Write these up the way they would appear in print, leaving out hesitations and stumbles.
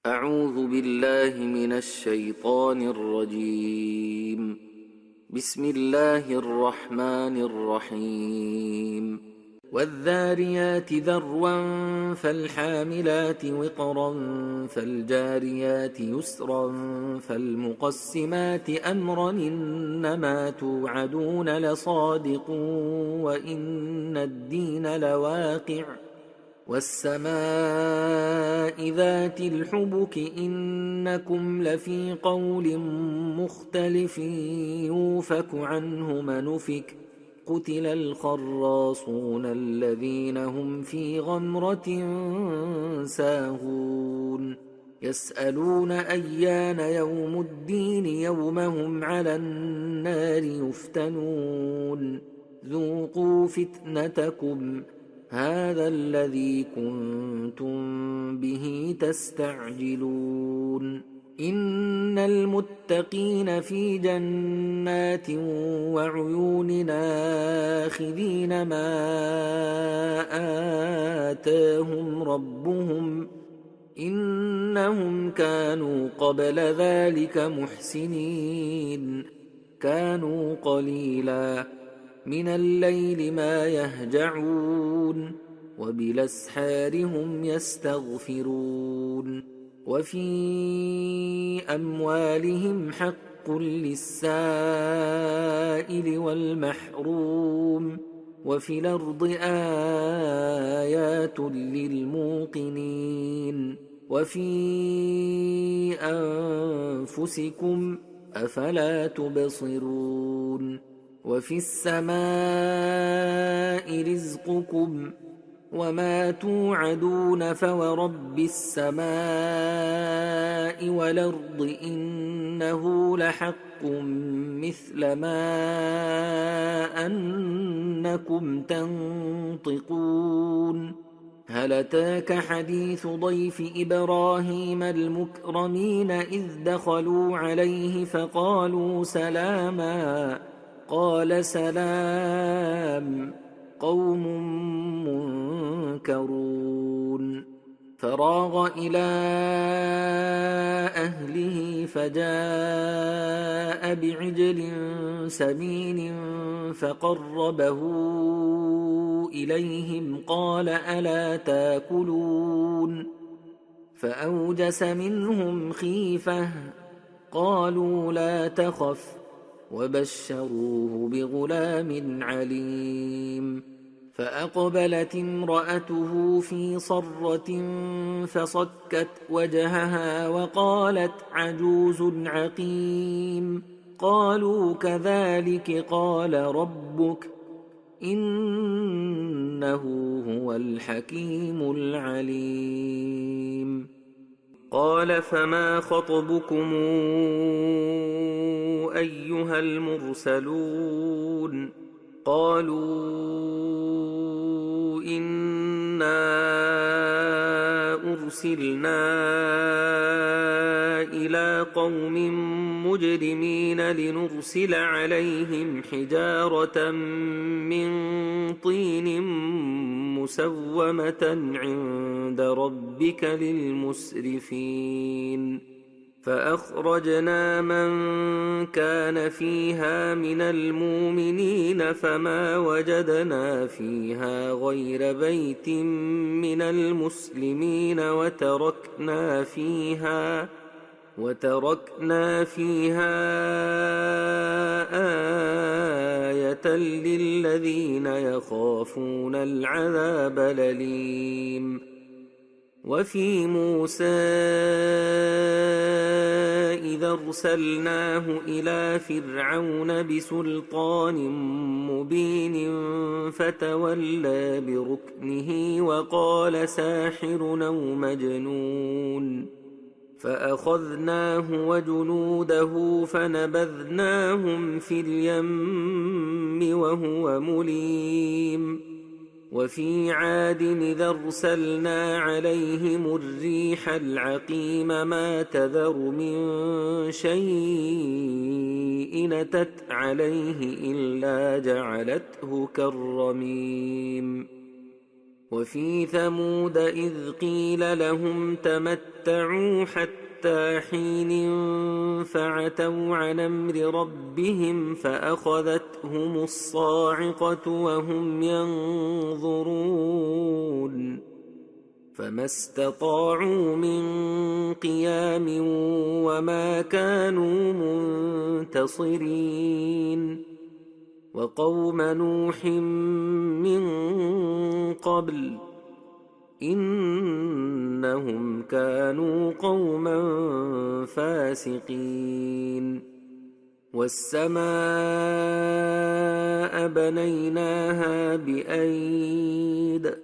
أعوذ بالله من الشيطان الرجيم. بسم الله الرحمن الرحيم. والذاريات ذروا فالحاملات وقرا فالجاريات يسرا فالمقسمات أمرا إنما توعدون لصادق وإن الدين لواقع والسماء ذات الحبك إنكم لفي قول مختلف يوفك عنه من أفك قتل الخراصون الذين هم في غمرة ساهون يسألون أيان يوم الدين يوم هم على النار يفتنون ذوقوا فتنتكم هذا الذي كنتم به تستعجلون إن المتقين في جنات وعيون آخذين ما آتاهم ربهم إنهم كانوا قبل ذلك محسنين كانوا قليلا من الليل ما يهجعون وبالأسحار هم يستغفرون وفي أموالهم حق للسائل والمحروم وفي الأرض آيات للموقنين وفي أنفسكم أفلا تبصرون وفي السماء رزقكم وما توعدون فورب السماء والأرض إنه لحق مثل ما أنكم تنطقون هل أتاك حديث ضيف إبراهيم المكرمين إذ دخلوا عليه فقالوا سلاما قال سلام قوم منكرون فراغ إلى أهله فجاء بعجل سمين فقربه إليهم قال ألا تاكلون فأوجس منهم خيفة قالوا لا تخف وبشروه بغلام عليم فأقبلت امرأته في صرة فصكت وجهها وقالت عجوز عقيم قالوا كذلك قال ربك إنه هو الحكيم العليم قال فما خطبكم أيها المرسلون قالوا إنا أرسلنا إلى قوم مجرمين لنرسل عليهم حجارة من طين مسومة عند ربك للمسرفين فأخرجنا من كان فيها من المؤمنين فما وجدنا فيها غير بيت من المسلمين وتركنا فيها آية للذين يخافون العذاب الأليم وفي موسى إذا أرسلناه إلى فرعون بسلطان مبين فتولى بركنه وقال ساحر أو مجنون فأخذناه وجنوده فنبذناهم في اليم وهو مليم وفي عاد إذا أرسلنا عليهم الريح العقيم ما تذر من شيء أتت عليه إلا جعلته كالرميم وفي ثمود إذ قيل لهم تمتعوا حتى حين فعتوا عن أمر ربهم فأخذتهم الصاعقة وهم ينظرون فما استطاعوا من قيام وما كانوا منتصرين وقوم نوح من قبل إنهم كانوا قوما فاسقين والسماء بنيناها بأيد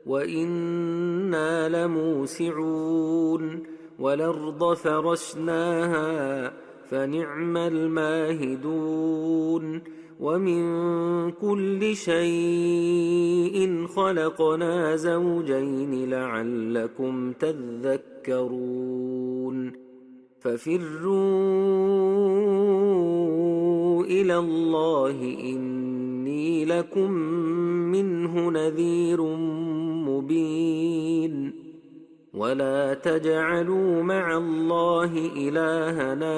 وإنا لموسعون والأرض فرشناها فنعم الماهدون ومن كل شيء خلقنا زوجين لعلكم تذكرون ففروا إلى الله إني لكم منه نذير مبين ولا تجعلوا مع الله إلهنا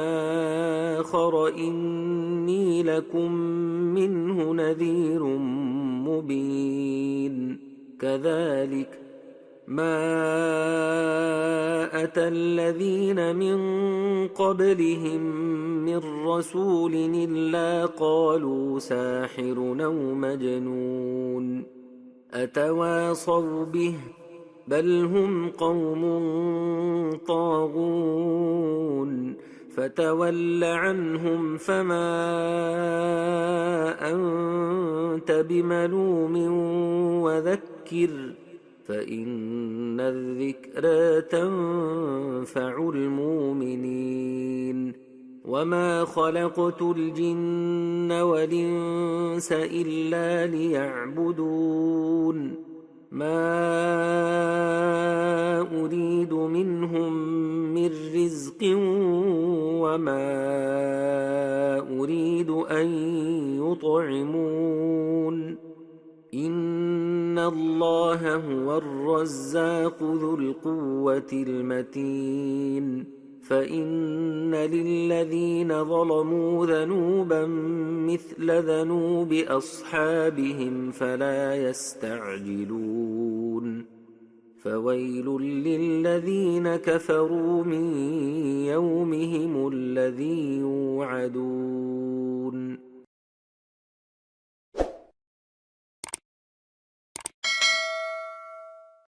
آخر إني لكم منه نذير مبين كذلك ما أتى الذين من قبلهم من رسول إلا قالوا ساحر أو مجنون أتواصوا به بل هم قوم طاغون فتول عنهم فما أنت بملوم وذكر فإن الذكرى تنفع المؤمنين وما خلقت الجن والإنس إلا ليعبدون ما أريد منهم من رزق وما أريد أن يطعمون إن الله هو الرزاق ذو القوة المتين فإن للذين ظلموا ذنوبا مثل ذنوب أصحابهم فلا يستعجلون فويل للذين كفروا من يومهم الذي يوعدون